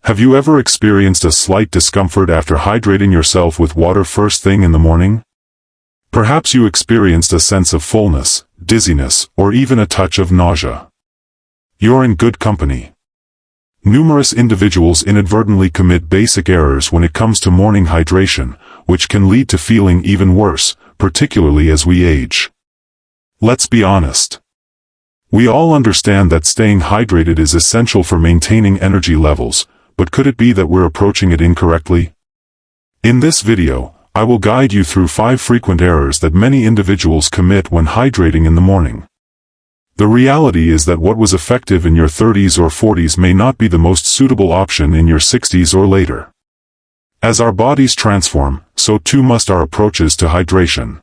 Have you ever experienced a slight discomfort after hydrating yourself with water first thing in the morning? Perhaps you experienced a sense of fullness, dizziness, or even a touch of nausea. You're in good company. Numerous individuals inadvertently commit basic errors when it comes to morning hydration, which can lead to feeling even worse, particularly as we age. Let's be honest. We all understand that staying hydrated is essential for maintaining energy levels, but could it be that we're approaching it incorrectly? In this video, I will guide you through 5 frequent errors that many individuals commit when hydrating in the morning. The reality is that what was effective in your 30s or 40s may not be the most suitable option in your 60s or later. As our bodies transform, so too must our approaches to hydration.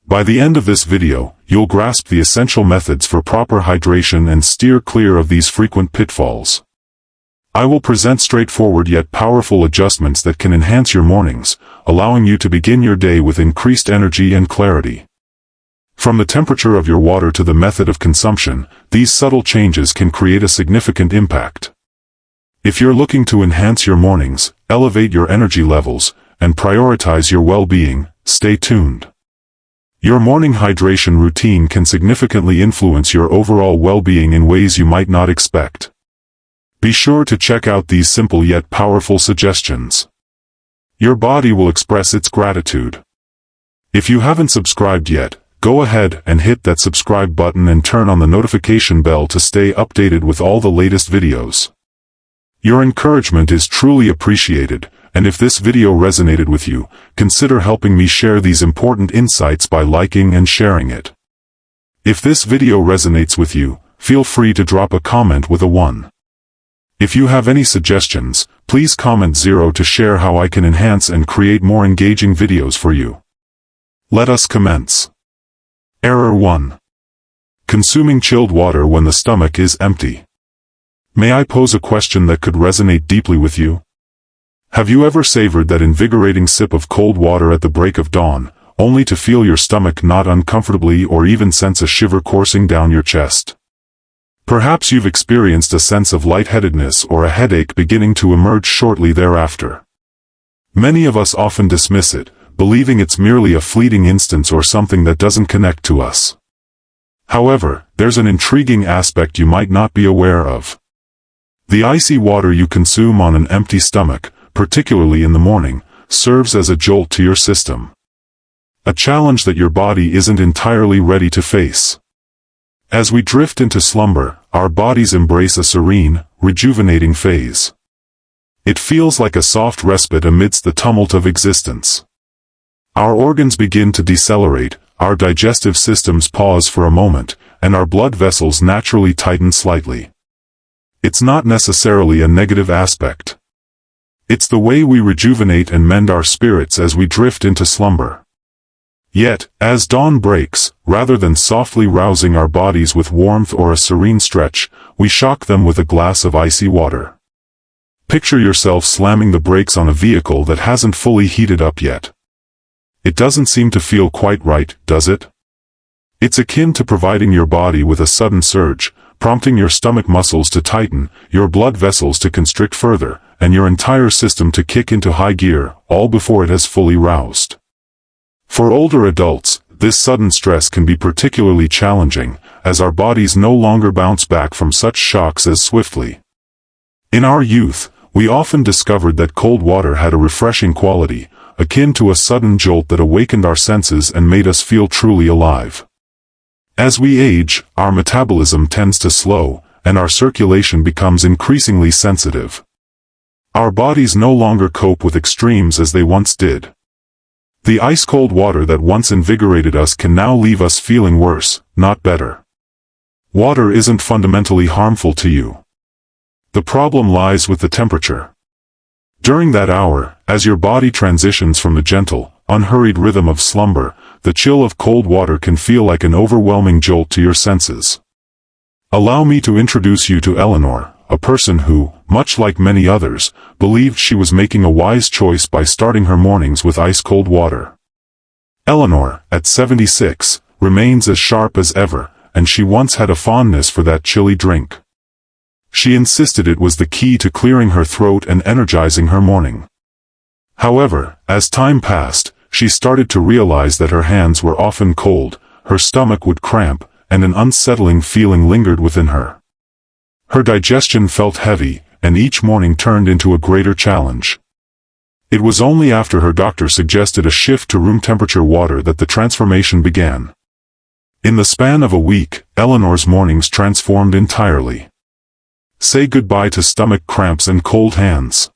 By the end of this video, you'll grasp the essential methods for proper hydration and steer clear of these frequent pitfalls. I will present straightforward yet powerful adjustments that can enhance your mornings, allowing you to begin your day with increased energy and clarity. From the temperature of your water to the method of consumption, these subtle changes can create a significant impact. If you're looking to enhance your mornings, elevate your energy levels, and prioritize your well-being, stay tuned. Your morning hydration routine can significantly influence your overall well-being in ways you might not expect. Be sure to check out these simple yet powerful suggestions. Your body will express its gratitude. If you haven't subscribed yet, go ahead and hit that subscribe button and turn on the notification bell to stay updated with all the latest videos. Your encouragement is truly appreciated, and if this video resonated with you, consider helping me share these important insights by liking and sharing it. If this video resonates with you, feel free to drop a comment with a 1. If you have any suggestions, please comment 0 to share how I can enhance and create more engaging videos for you. Let us commence. Error 1. Consuming chilled water when the stomach is empty. May I pose a question that could resonate deeply with you? Have you ever savored that invigorating sip of cold water at the break of dawn, only to feel your stomach knot uncomfortably or even sense a shiver coursing down your chest? Perhaps you've experienced a sense of lightheadedness or a headache beginning to emerge shortly thereafter. Many of us often dismiss it, believing it's merely a fleeting instance or something that doesn't connect to us. However, there's an intriguing aspect you might not be aware of. The icy water you consume on an empty stomach, particularly in the morning, serves as a jolt to your system. A challenge that your body isn't entirely ready to face. As we drift into slumber, our bodies embrace a serene, rejuvenating phase. It feels like a soft respite amidst the tumult of existence. Our organs begin to decelerate, our digestive systems pause for a moment, and our blood vessels naturally tighten slightly. It's not necessarily a negative aspect. It's the way we rejuvenate and mend our spirits as we drift into slumber. Yet, as dawn breaks, rather than softly rousing our bodies with warmth or a serene stretch, we shock them with a glass of icy water. Picture yourself slamming the brakes on a vehicle that hasn't fully heated up yet. It doesn't seem to feel quite right, does it? It's akin to providing your body with a sudden surge, prompting your stomach muscles to tighten, your blood vessels to constrict further, and your entire system to kick into high gear, all before it has fully roused. For older adults, this sudden stress can be particularly challenging, as our bodies no longer bounce back from such shocks as swiftly. In our youth, we often discovered that cold water had a refreshing quality, akin to a sudden jolt that awakened our senses and made us feel truly alive. As we age, our metabolism tends to slow, and our circulation becomes increasingly sensitive. Our bodies no longer cope with extremes as they once did. The ice-cold water that once invigorated us can now leave us feeling worse, not better. Water isn't fundamentally harmful to you. The problem lies with the temperature. During that hour, as your body transitions from the gentle, unhurried rhythm of slumber, the chill of cold water can feel like an overwhelming jolt to your senses. Allow me to introduce you to Eleanor, a person who, much like many others, believed she was making a wise choice by starting her mornings with ice-cold water. Eleanor, at 76, remains as sharp as ever, and she once had a fondness for that chilly drink. She insisted it was the key to clearing her throat and energizing her morning. However, as time passed, she started to realize that her hands were often cold, her stomach would cramp, and an unsettling feeling lingered within her. Her digestion felt heavy, and each morning turned into a greater challenge. It was only after her doctor suggested a shift to room temperature water that the transformation began. In the span of a week, Eleanor's mornings transformed entirely. Say goodbye to stomach cramps and cold hands.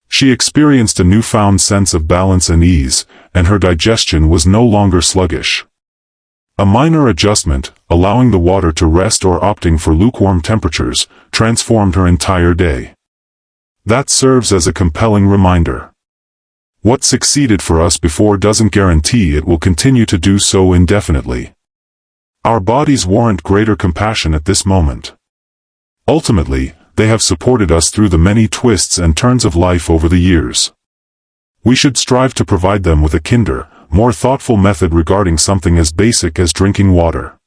She experienced a newfound sense of balance and ease, and her digestion was no longer sluggish. A minor adjustment, allowing the water to rest or opting for lukewarm temperatures, transformed her entire day. That serves as a compelling reminder. What succeeded for us before doesn't guarantee it will continue to do so indefinitely. Our bodies warrant greater compassion at this moment. Ultimately, they have supported us through the many twists and turns of life over the years. We should strive to provide them with a kinder, more thoughtful method regarding something as basic as drinking water.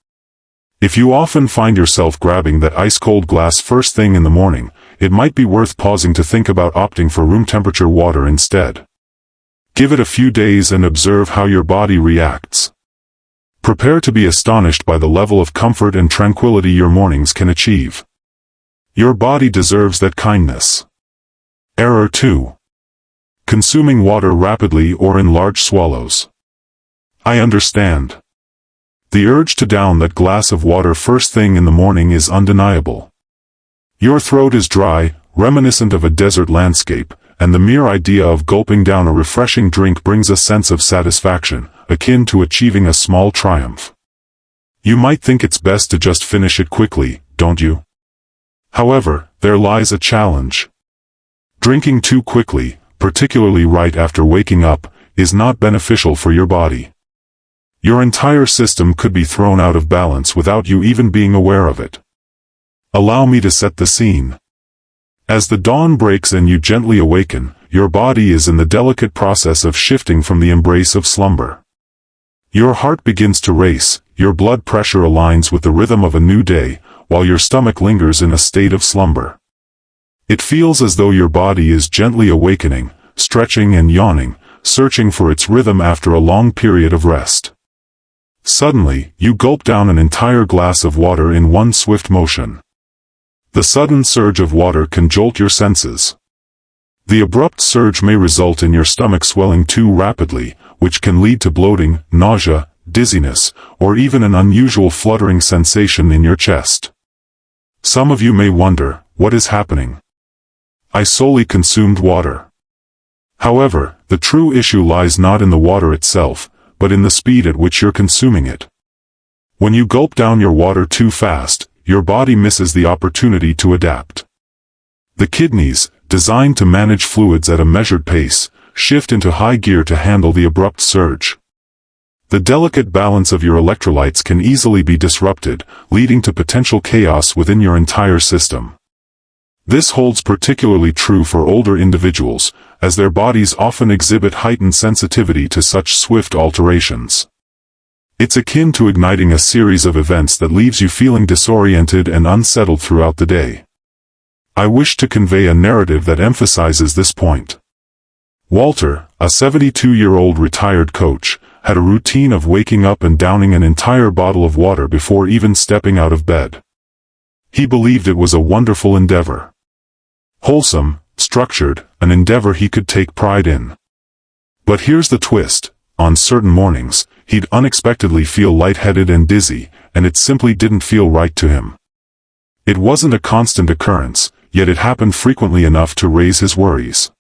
If you often find yourself grabbing that ice-cold glass first thing in the morning, it might be worth pausing to think about opting for room temperature water instead. Give it a few days and observe how your body reacts. Prepare to be astonished by the level of comfort and tranquility your mornings can achieve. Your body deserves that kindness. Error 2. Consuming water rapidly or in large swallows. I understand. The urge to down that glass of water first thing in the morning is undeniable. Your throat is dry, reminiscent of a desert landscape, and the mere idea of gulping down a refreshing drink brings a sense of satisfaction, akin to achieving a small triumph. You might think it's best to just finish it quickly, don't you? However, there lies a challenge. Drinking too quickly, particularly right after waking up, is not beneficial for your body. Your entire system could be thrown out of balance without you even being aware of it. Allow me to set the scene. As the dawn breaks and you gently awaken, your body is in the delicate process of shifting from the embrace of slumber. Your heart begins to race, your blood pressure aligns with the rhythm of a new day, while your stomach lingers in a state of slumber. It feels as though your body is gently awakening, stretching and yawning, searching for its rhythm after a long period of rest. Suddenly, you gulp down an entire glass of water in one swift motion. The sudden surge of water can jolt your senses. The abrupt surge may result in your stomach swelling too rapidly, which can lead to bloating, nausea, dizziness, or even an unusual fluttering sensation in your chest. Some of you may wonder, what is happening? I solely consumed water. However, the true issue lies not in the water itself, but in the speed at which you're consuming it. When you gulp down your water too fast, your body misses the opportunity to adapt. The kidneys, designed to manage fluids at a measured pace, shift into high gear to handle the abrupt surge. The delicate balance of your electrolytes can easily be disrupted, leading to potential chaos within your entire system. This holds particularly true for older individuals, as their bodies often exhibit heightened sensitivity to such swift alterations. It's akin to igniting a series of events that leaves you feeling disoriented and unsettled throughout the day. I wish to convey a narrative that emphasizes this point. Walter, a 72-year-old retired coach, had a routine of waking up and downing an entire bottle of water before even stepping out of bed. He believed it was a wonderful endeavor. Wholesome, structured, an endeavor he could take pride in. But here's the twist: on certain mornings, he'd unexpectedly feel lightheaded and dizzy, and it simply didn't feel right to him. It wasn't a constant occurrence, yet it happened frequently enough to raise his worries.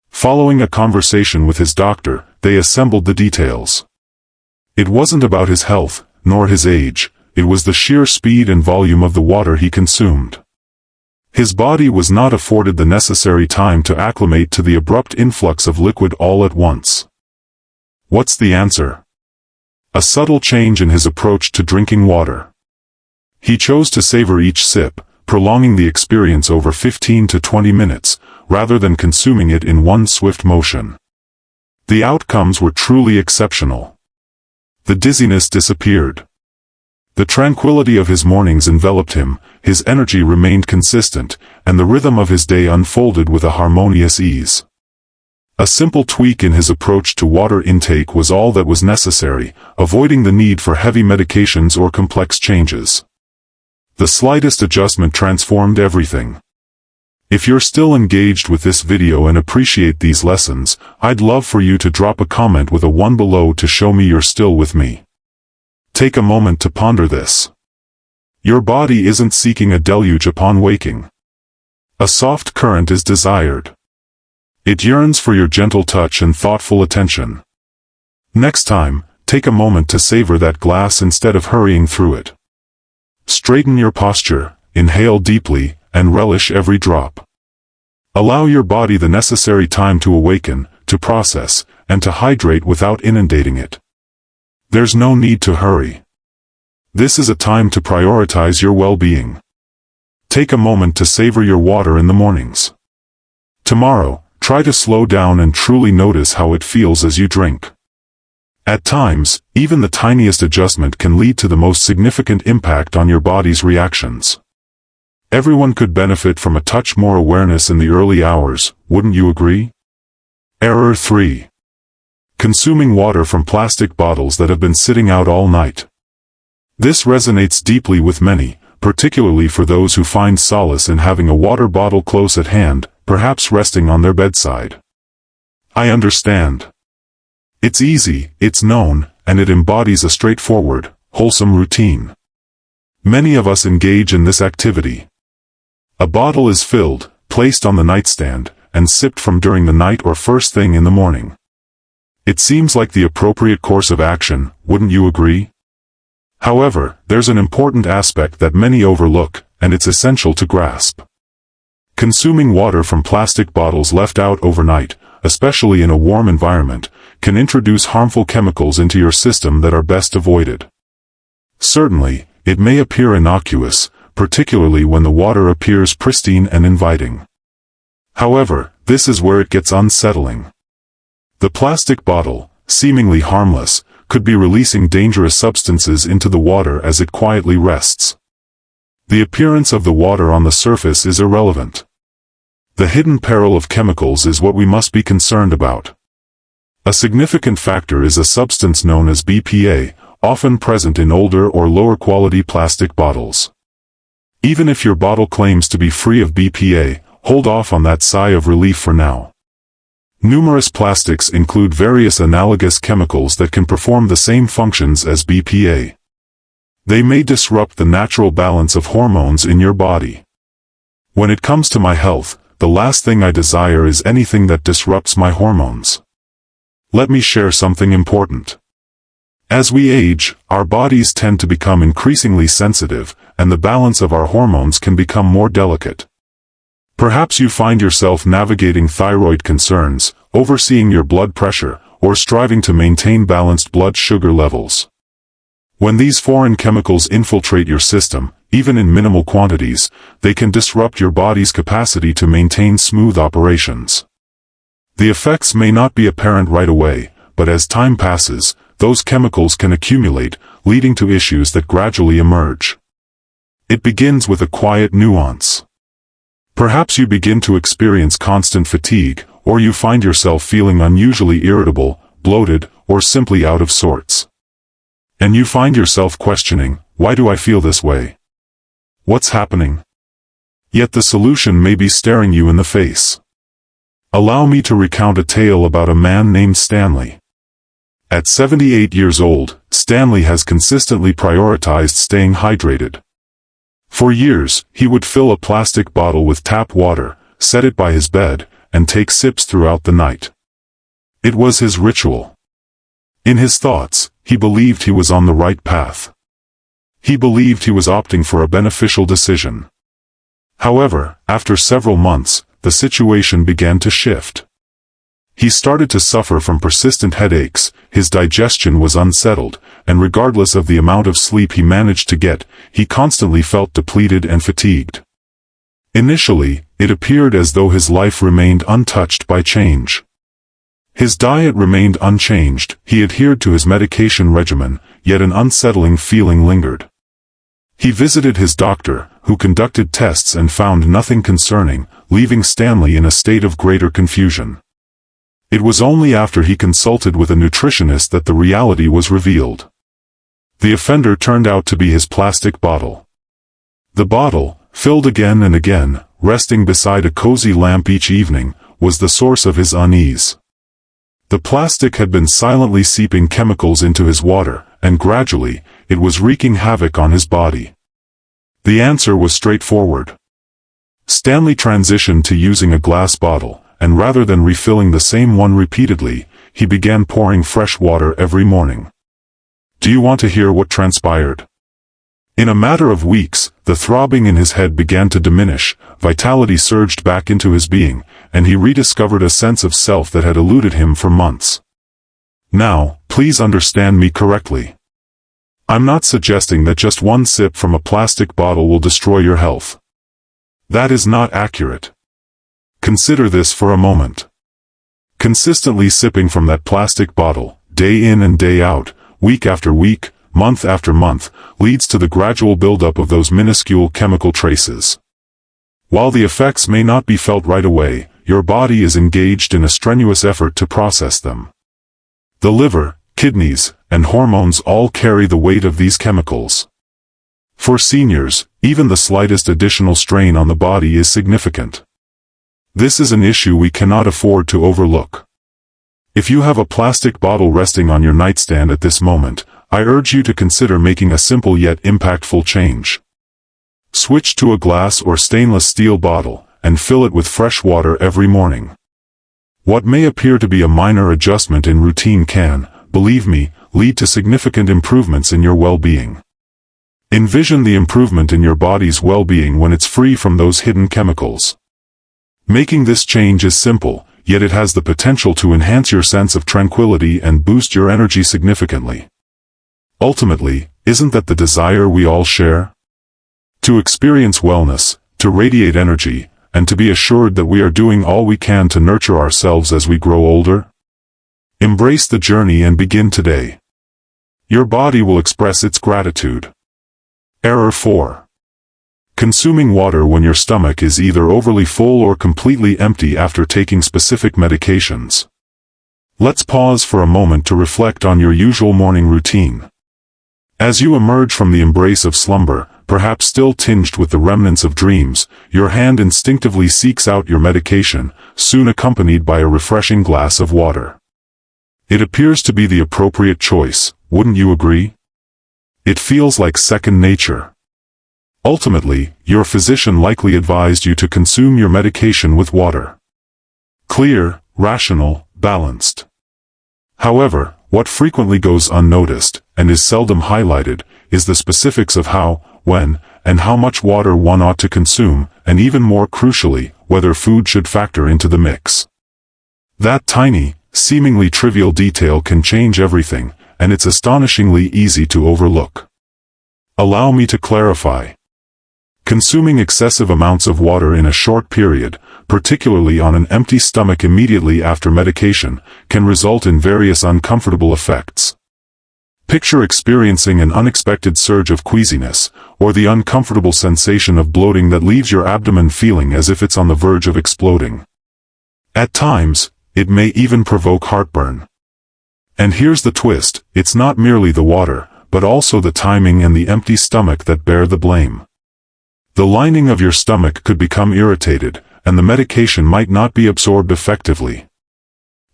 Following a conversation with his doctor, they assembled the details. It wasn't about his health, nor his age, it was the sheer speed and volume of the water he consumed. His body was not afforded the necessary time to acclimate to the abrupt influx of liquid all at once. What's the answer? A subtle change in his approach to drinking water. He chose to savor each sip, prolonging the experience over 15 to 20 minutes, rather than consuming it in one swift motion. The outcomes were truly exceptional. The dizziness disappeared. The tranquility of his mornings enveloped him, his energy remained consistent, and the rhythm of his day unfolded with a harmonious ease. A simple tweak in his approach to water intake was all that was necessary, avoiding the need for heavy medications or complex changes. The slightest adjustment transformed everything. If you're still engaged with this video and appreciate these lessons, I'd love for you to drop a comment with a 1 below to show me you're still with me. Take a moment to ponder this. Your body isn't seeking a deluge upon waking. A soft current is desired. It yearns for your gentle touch and thoughtful attention. Next time, take a moment to savor that glass instead of hurrying through it. Straighten your posture, inhale deeply, and relish every drop. Allow your body the necessary time to awaken, to process, and to hydrate without inundating it. There's no need to hurry. This is a time to prioritize your well-being. Take a moment to savor your water in the mornings. Tomorrow, try to slow down and truly notice how it feels as you drink. At times, even the tiniest adjustment can lead to the most significant impact on your body's reactions. Everyone could benefit from a touch more awareness in the early hours, wouldn't you agree? Error 3. Consuming water from plastic bottles that have been sitting out all night. This resonates deeply with many, particularly for those who find solace in having a water bottle close at hand, perhaps resting on their bedside. I understand. It's easy, it's known, and it embodies a straightforward, wholesome routine. Many of us engage in this activity. A bottle is filled, placed on the nightstand, and sipped from during the night or first thing in the morning. It seems like the appropriate course of action, wouldn't you agree? However, there's an important aspect that many overlook, and it's essential to grasp. Consuming water from plastic bottles left out overnight, especially in a warm environment, can introduce harmful chemicals into your system that are best avoided. Certainly, it may appear innocuous, particularly when the water appears pristine and inviting. However, this is where it gets unsettling. The plastic bottle, seemingly harmless, could be releasing dangerous substances into the water as it quietly rests. The appearance of the water on the surface is irrelevant. The hidden peril of chemicals is what we must be concerned about. A significant factor is a substance known as BPA, often present in older or lower quality plastic bottles. Even if your bottle claims to be free of BPA, hold off on that sigh of relief for now. Numerous plastics include various analogous chemicals that can perform the same functions as BPA. They may disrupt the natural balance of hormones in your body. When it comes to my health, the last thing I desire is anything that disrupts my hormones. Let me share something important. As we age, our bodies tend to become increasingly sensitive, and the balance of our hormones can become more delicate. Perhaps you find yourself navigating thyroid concerns, overseeing your blood pressure, or striving to maintain balanced blood sugar levels. When these foreign chemicals infiltrate your system, even in minimal quantities, they can disrupt your body's capacity to maintain smooth operations. The effects may not be apparent right away, but as time passes, those chemicals can accumulate, leading to issues that gradually emerge. It begins with a quiet nuance. Perhaps you begin to experience constant fatigue, or you find yourself feeling unusually irritable, bloated, or simply out of sorts. And you find yourself questioning, why do I feel this way? What's happening? Yet the solution may be staring you in the face. Allow me to recount a tale about a man named Stanley. At 78 years old, Stanley has consistently prioritized staying hydrated. For years, he would fill a plastic bottle with tap water, set it by his bed, and take sips throughout the night. It was his ritual. In his thoughts, he believed he was on the right path. He believed he was opting for a beneficial decision. However, after several months, the situation began to shift. He started to suffer from persistent headaches, his digestion was unsettled, and regardless of the amount of sleep he managed to get, he constantly felt depleted and fatigued. Initially, it appeared as though his life remained untouched by change. His diet remained unchanged, he adhered to his medication regimen, yet an unsettling feeling lingered. He visited his doctor, who conducted tests and found nothing concerning, leaving Stanley in a state of greater confusion. It was only after he consulted with a nutritionist that the reality was revealed. The offender turned out to be his plastic bottle. The bottle, filled again and again, resting beside a cozy lamp each evening, was the source of his unease. The plastic had been silently seeping chemicals into his water, and gradually, it was wreaking havoc on his body. The answer was straightforward. Stanley transitioned to using a glass bottle, and rather than refilling the same one repeatedly, he began pouring fresh water every morning. Do you want to hear what transpired? In a matter of weeks, the throbbing in his head began to diminish, vitality surged back into his being, and he rediscovered a sense of self that had eluded him for months. Now, please understand me correctly. I'm not suggesting that just one sip from a plastic bottle will destroy your health. That is not accurate. Consider this for a moment. Consistently sipping from that plastic bottle, day in and day out, week after week, month after month, leads to the gradual buildup of those minuscule chemical traces. While the effects may not be felt right away, your body is engaged in a strenuous effort to process them. The liver, kidneys, and hormones all carry the weight of these chemicals. For seniors, even the slightest additional strain on the body is significant. This is an issue we cannot afford to overlook. If you have a plastic bottle resting on your nightstand at this moment, I urge you to consider making a simple yet impactful change. Switch to a glass or stainless steel bottle, and fill it with fresh water every morning. What may appear to be a minor adjustment in routine can, believe me, lead to significant improvements in your well-being. Envision the improvement in your body's well-being when it's free from those hidden chemicals. Making this change is simple, yet it has the potential to enhance your sense of tranquility and boost your energy significantly. Ultimately, isn't that the desire we all share? To experience wellness, to radiate energy, and to be assured that we are doing all we can to nurture ourselves as we grow older? Embrace the journey and begin today. Your body will express its gratitude. Error 4. Consuming water when your stomach is either overly full or completely empty after taking specific medications. Let's pause for a moment to reflect on your usual morning routine. As you emerge from the embrace of slumber, perhaps still tinged with the remnants of dreams, your hand instinctively seeks out your medication, soon accompanied by a refreshing glass of water. It appears to be the appropriate choice, wouldn't you agree? It feels like second nature. Ultimately, your physician likely advised you to consume your medication with water. Clear, rational, balanced. However, what frequently goes unnoticed, and is seldom highlighted, is the specifics of how, when, and how much water one ought to consume, and even more crucially, whether food should factor into the mix. That tiny, seemingly trivial detail can change everything, and it's astonishingly easy to overlook. Allow me to clarify. Consuming excessive amounts of water in a short period, particularly on an empty stomach immediately after medication, can result in various uncomfortable effects. Picture experiencing an unexpected surge of queasiness, or the uncomfortable sensation of bloating that leaves your abdomen feeling as if it's on the verge of exploding. At times, it may even provoke heartburn. And here's the twist, it's not merely the water, but also the timing and the empty stomach that bear the blame. The lining of your stomach could become irritated, and the medication might not be absorbed effectively.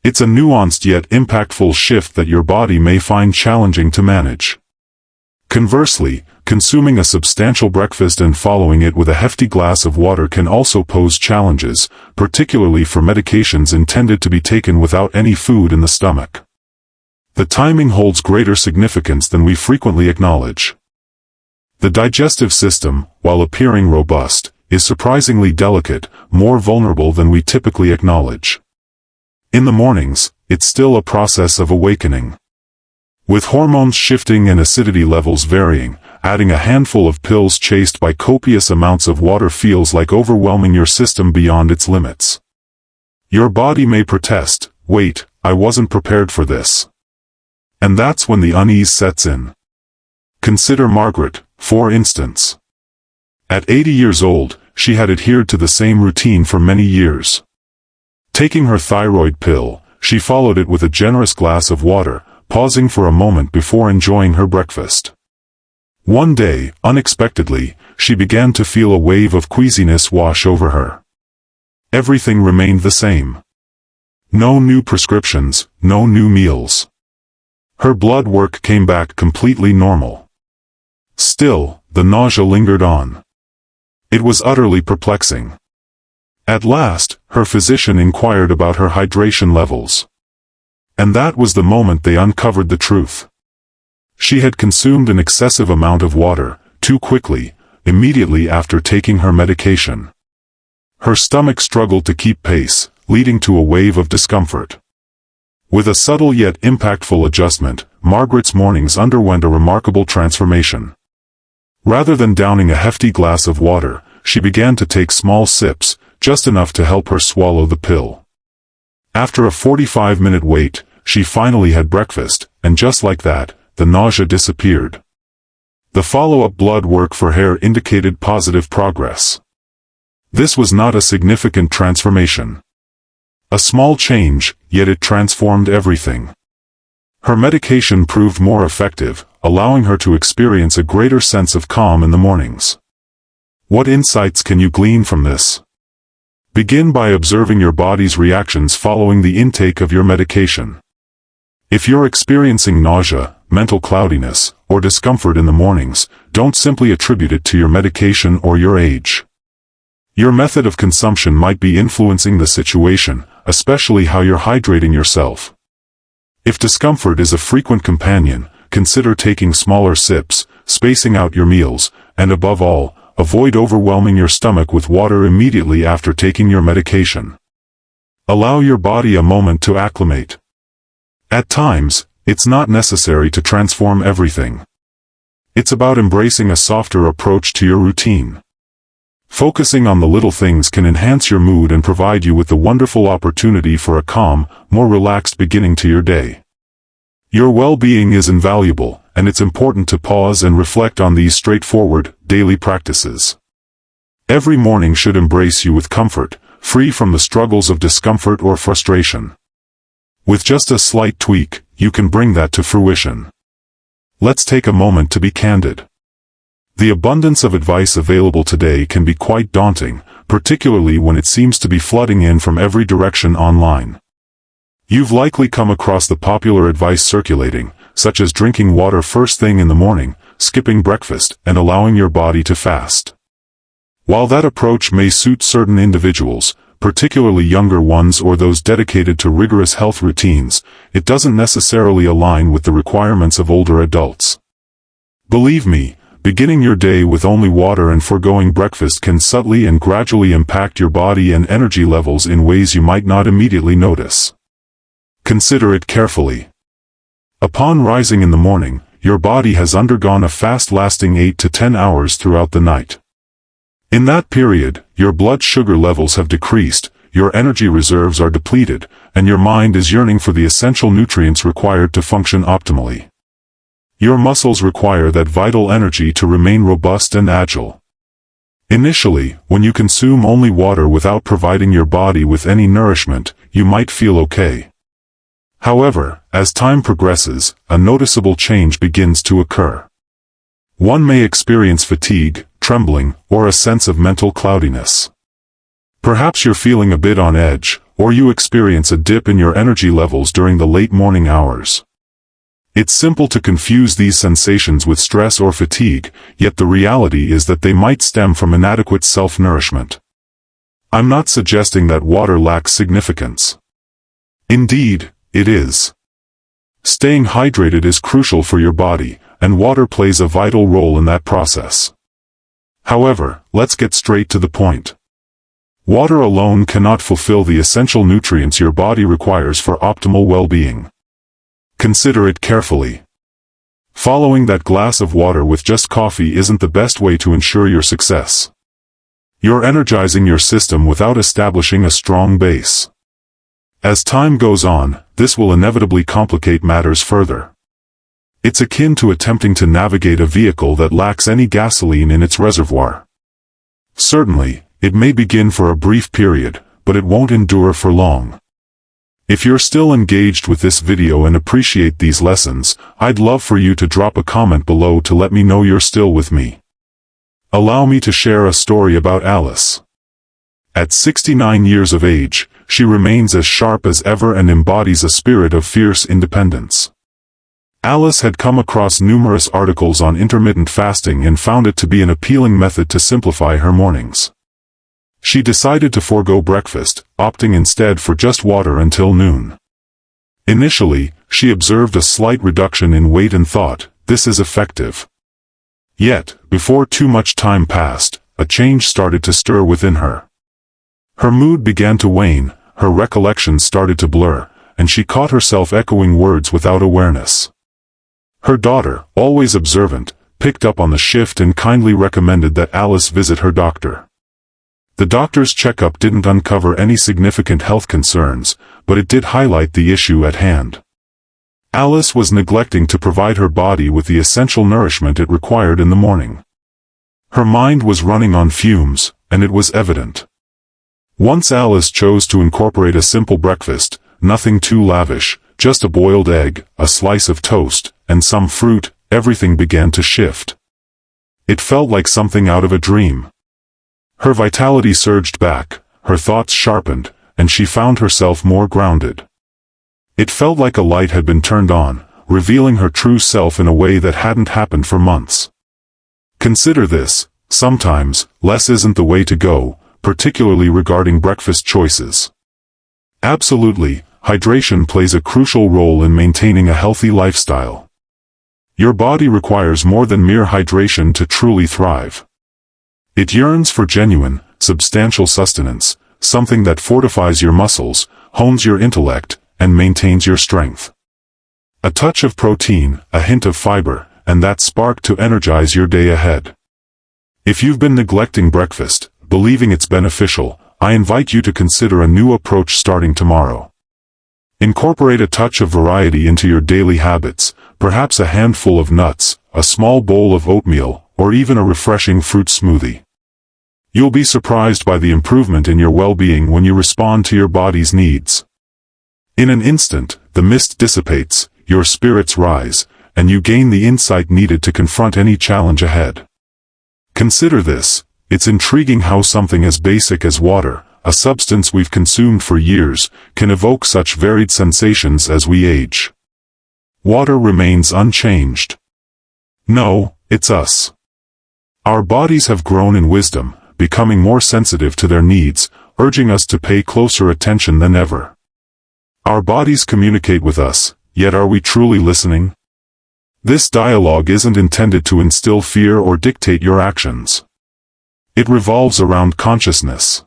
It's a nuanced yet impactful shift that your body may find challenging to manage. Conversely, consuming a substantial breakfast and following it with a hefty glass of water can also pose challenges, particularly for medications intended to be taken without any food in the stomach. The timing holds greater significance than we frequently acknowledge. The digestive system, while appearing robust, is surprisingly delicate, more vulnerable than we typically acknowledge. In the mornings, it's still a process of awakening. With hormones shifting and acidity levels varying, adding a handful of pills chased by copious amounts of water feels like overwhelming your system beyond its limits. Your body may protest, "Wait, I wasn't prepared for this." And that's when the unease sets in. Consider Margaret, For instance, at 80 years old, she had adhered to the same routine for many years. Taking her thyroid pill, she followed it with a generous glass of water, pausing for a moment before enjoying her breakfast. One day, unexpectedly, she began to feel a wave of queasiness wash over her. Everything remained the same. No new prescriptions, no new meals. Her blood work came back completely normal. Still, the nausea lingered on. It was utterly perplexing. At last, her physician inquired about her hydration levels. And that was the moment they uncovered the truth. She had consumed an excessive amount of water, too quickly, immediately after taking her medication. Her stomach struggled to keep pace, leading to a wave of discomfort. With a subtle yet impactful adjustment, Margaret's mornings underwent a remarkable transformation. Rather than downing a hefty glass of water, she began to take small sips, just enough to help her swallow the pill. After a 45-minute wait, she finally had breakfast, and just like that, the nausea disappeared. The follow-up blood work for hair indicated positive progress. This was not a significant transformation. A small change, yet it transformed everything. Her medication proved more effective, allowing her to experience a greater sense of calm in the mornings. What insights can you glean from this? Begin by observing your body's reactions following the intake of your medication. If you're experiencing nausea, mental cloudiness, or discomfort in the mornings, don't simply attribute it to your medication or your age. Your method of consumption might be influencing the situation, especially how you're hydrating yourself. If discomfort is a frequent companion, consider taking smaller sips, spacing out your meals, and above all, avoid overwhelming your stomach with water immediately after taking your medication. Allow your body a moment to acclimate. At times, it's not necessary to transform everything. It's about embracing a softer approach to your routine. Focusing on the little things can enhance your mood and provide you with the wonderful opportunity for a calm, more relaxed beginning to your day. Your well-being is invaluable, and it's important to pause and reflect on these straightforward, daily practices. Every morning should embrace you with comfort, free from the struggles of discomfort or frustration. With just a slight tweak, you can bring that to fruition. Let's take a moment to be candid. The abundance of advice available today can be quite daunting, particularly when it seems to be flooding in from every direction online. You've likely come across the popular advice circulating, such as drinking water first thing in the morning, skipping breakfast, and allowing your body to fast. While that approach may suit certain individuals, particularly younger ones or those dedicated to rigorous health routines, it doesn't necessarily align with the requirements of older adults. Believe me, beginning your day with only water and foregoing breakfast can subtly and gradually impact your body and energy levels in ways you might not immediately notice. Consider it carefully. Upon rising in the morning, your body has undergone a fast lasting 8 to 10 hours throughout the night. In that period, your blood sugar levels have decreased, your energy reserves are depleted, and your mind is yearning for the essential nutrients required to function optimally. Your muscles require that vital energy to remain robust and agile. Initially, when you consume only water without providing your body with any nourishment, you might feel okay. However, as time progresses, a noticeable change begins to occur. One may experience fatigue, trembling, or a sense of mental cloudiness. Perhaps you're feeling a bit on edge, or you experience a dip in your energy levels during the late morning hours. It's simple to confuse these sensations with stress or fatigue, yet the reality is that they might stem from inadequate self-nourishment. I'm not suggesting that water lacks significance. Indeed, it is. Staying hydrated is crucial for your body, and water plays a vital role in that process. However, let's get straight to the point. Water alone cannot fulfill the essential nutrients your body requires for optimal well-being. Consider it carefully. Following that glass of water with just coffee isn't the best way to ensure your success. You're energizing your system without establishing a strong base. As time goes on, this will inevitably complicate matters further. It's akin to attempting to navigate a vehicle that lacks any gasoline in its reservoir. Certainly, it may begin for a brief period, but it won't endure for long. If you're still engaged with this video and appreciate these lessons, I'd love for you to drop a comment below to let me know you're still with me. Allow me to share a story about Alice. At 69 years of age, she remains as sharp as ever and embodies a spirit of fierce independence. Alice had come across numerous articles on intermittent fasting and found it to be an appealing method to simplify her mornings. She decided to forego breakfast, opting instead for just water until noon. Initially, she observed a slight reduction in weight and thought, "This is effective." Yet, before too much time passed, a change started to stir within her. Her mood began to wane, her recollections started to blur, and she caught herself echoing words without awareness. Her daughter, always observant, picked up on the shift and kindly recommended that Alice visit her doctor. The doctor's checkup didn't uncover any significant health concerns, but it did highlight the issue at hand. Alice was neglecting to provide her body with the essential nourishment it required in the morning. Her mind was running on fumes, and it was evident. Once Alice chose to incorporate a simple breakfast, nothing too lavish, just a boiled egg, a slice of toast, and some fruit, everything began to shift. It felt like something out of a dream. Her vitality surged back, her thoughts sharpened, and she found herself more grounded. It felt like a light had been turned on, revealing her true self in a way that hadn't happened for months. Consider this: sometimes, less isn't the way to go, particularly regarding breakfast choices. Absolutely, hydration plays a crucial role in maintaining a healthy lifestyle. Your body requires more than mere hydration to truly thrive. It yearns for genuine, substantial sustenance, something that fortifies your muscles, hones your intellect, and maintains your strength. A touch of protein, a hint of fiber, and that spark to energize your day ahead. If you've been neglecting breakfast, believing it's beneficial, I invite you to consider a new approach starting tomorrow. Incorporate a touch of variety into your daily habits, perhaps a handful of nuts, a small bowl of oatmeal, or even a refreshing fruit smoothie. You'll be surprised by the improvement in your well-being when you respond to your body's needs. In an instant, the mist dissipates, your spirits rise, and you gain the insight needed to confront any challenge ahead. Consider this: it's intriguing how something as basic as water, a substance we've consumed for years, can evoke such varied sensations as we age. Water remains unchanged. No, it's us. Our bodies have grown in wisdom, becoming more sensitive to their needs, urging us to pay closer attention than ever. Our bodies communicate with us, yet are we truly listening? This dialogue isn't intended to instill fear or dictate your actions. It revolves around consciousness.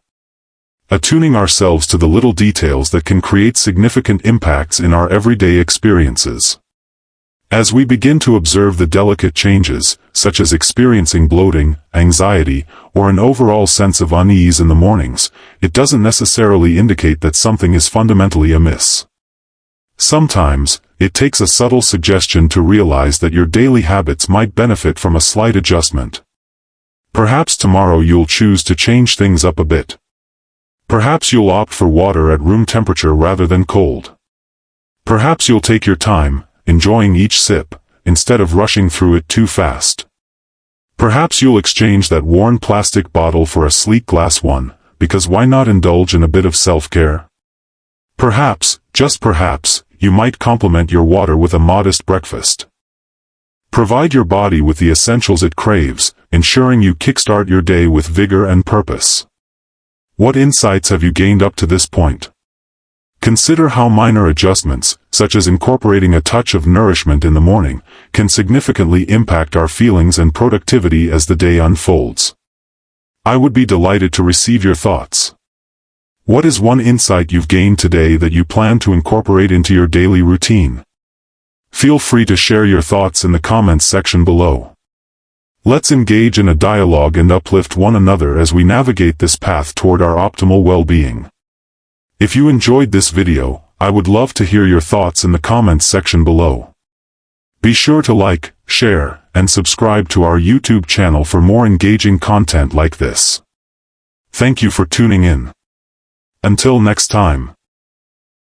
Attuning ourselves to the little details that can create significant impacts in our everyday experiences. As we begin to observe the delicate changes, such as experiencing bloating, anxiety, or an overall sense of unease in the mornings, it doesn't necessarily indicate that something is fundamentally amiss. Sometimes, it takes a subtle suggestion to realize that your daily habits might benefit from a slight adjustment. Perhaps tomorrow you'll choose to change things up a bit. Perhaps you'll opt for water at room temperature rather than cold. Perhaps you'll take your time, enjoying each sip, instead of rushing through it too fast. Perhaps you'll exchange that worn plastic bottle for a sleek glass one, because why not indulge in a bit of self-care? Perhaps, just perhaps, you might complement your water with a modest breakfast. Provide your body with the essentials it craves, ensuring you kickstart your day with vigor and purpose. What insights have you gained up to this point? Consider how minor adjustments, such as incorporating a touch of nourishment in the morning, can significantly impact our feelings and productivity as the day unfolds. I would be delighted to receive your thoughts. What is one insight you've gained today that you plan to incorporate into your daily routine? Feel free to share your thoughts in the comments section below. Let's engage in a dialogue and uplift one another as we navigate this path toward our optimal well-being. If you enjoyed this video, I would love to hear your thoughts in the comments section below. Be sure to like, share, and subscribe to our YouTube channel for more engaging content like this. Thank you for tuning in. Until next time.